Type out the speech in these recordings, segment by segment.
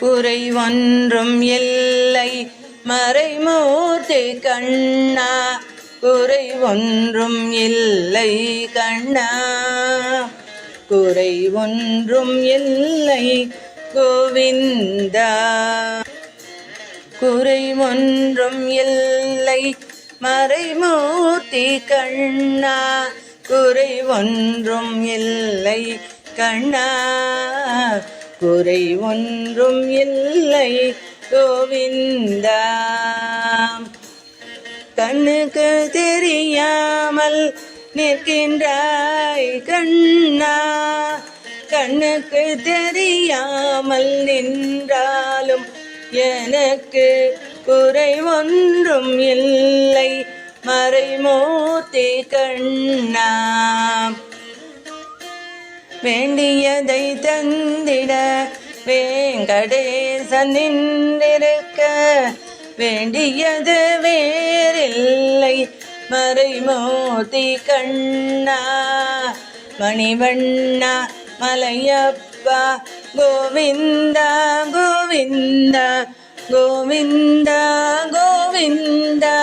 குறை ஒன்றும் இல்லை மறைமூர்த்தி கண்ணா, குறை ஒன்றும் இல்லை கண்ணா, குறை ஒன்றும் இல்லை கோவிந்தா. குறை ஒன்றும் இல்லை மறைமூர்த்தி கண்ணா, குறை ஒன்றும் இல்லை கண்ணா, குறை ஒன்றும் இல்லை கோவிந்தா. கண்ணுக்கு தெரியாமல் நிற்கின்றாய் கண்ணா, கண்ணுக்கு தெரியாமல் நின்றாலும் எனக்கு குறை ஒன்றும் இல்லை மறைமூர்த்தி கண்ணா. வேண்டியதை தந்திட வேங்கடேசன் நின்றிருக்க, வேண்டியது வேறில்லை மறைமூர்த்தி கண்ணா. மணிவண்ணா மலையப்பா கோவிந்தா கோவிந்தா கோவிந்தா கோவிந்தா.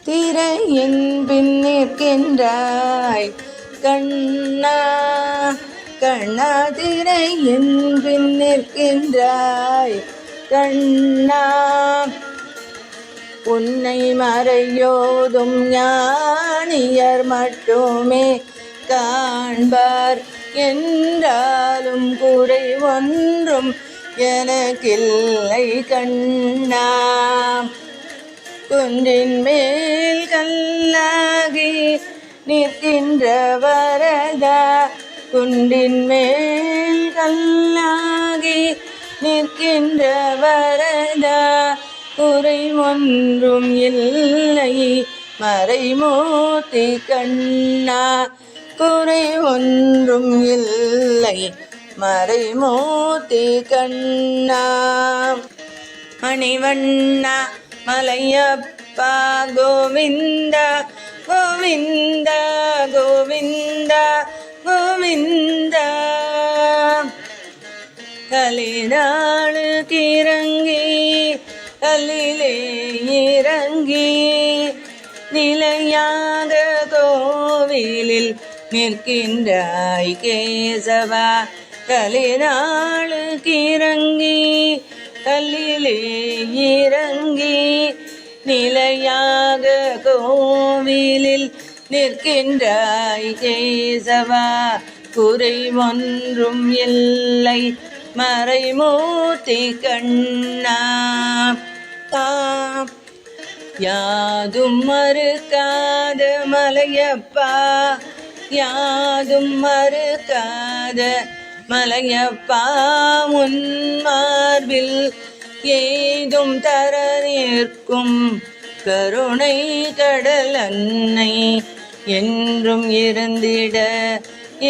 திரையின் பின் நிற்கின்றாய் கண்ணா, கண்ணா திரையின் பின் நிற்கின்றாய் கண்ணா. உன்னை மறையோதும் ஞானியர் மட்டுமே காண்பார் என்றாலும் குறை ஒன்றும் எனக்கில்லை கண்ணா. குன்றின் மேல் கல்லாகி நிற்கின்ற வரதா, குன்றின் மேல் கல்லாகி நிற்கின்ற வரதா, குறை ஒன்றும் இல்லை மறைமூர்த்தி கண்ணா, குறை ஒன்றும் இல்லை மறைமூர்த்தி கண்ணா. மணிவண்ணா மலையப்பா கோவிந்தா கோவிந்தா கோவிந்தா கோவிந்தா. கலினாளுக்கு இறங்கி கல்லிலே இறங்கி நிலையாக கோவிலில் நிற்கின்றாய் கேசவா. கலினாளுக்கு இறங்கி கல்லிலே இறங்கி நிலையாக கோவிலில் நிற்கின்றாய் கேசவா. குறை ஒன்றும் இல்லை மறைமூர்த்தி கண்ணா. யாதும் மறுக்காத மலையப்பா, யாதும் மறுக்காத மலையப்பா, உன் மார்பில் ஏதும் தர நிற்கும் கருணை கடல் அன்னை என்றும் இருந்திட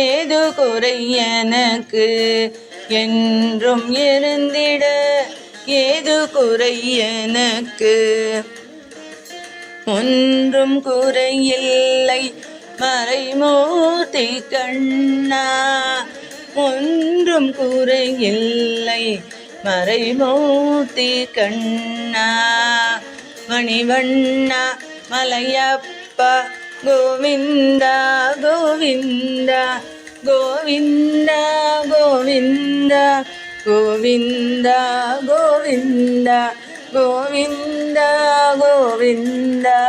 ஏது குறை எனக்கு என்றும் இருந்திட ஏது குறை எனக்கு. ஒன்றும் குறையில்லை மறைமூர்த்தி கண்ணா, ஒன்றும் குறையில்லை மறைமூர்த்தி கண்ணா. மணிவண்ணா மலையப்பா கோவிந்தா கோவிந்தா கோவிந்தா கோவிந்தா கோவிந்தா கோவிந்தா கோவிந்தா கோவிந்தா.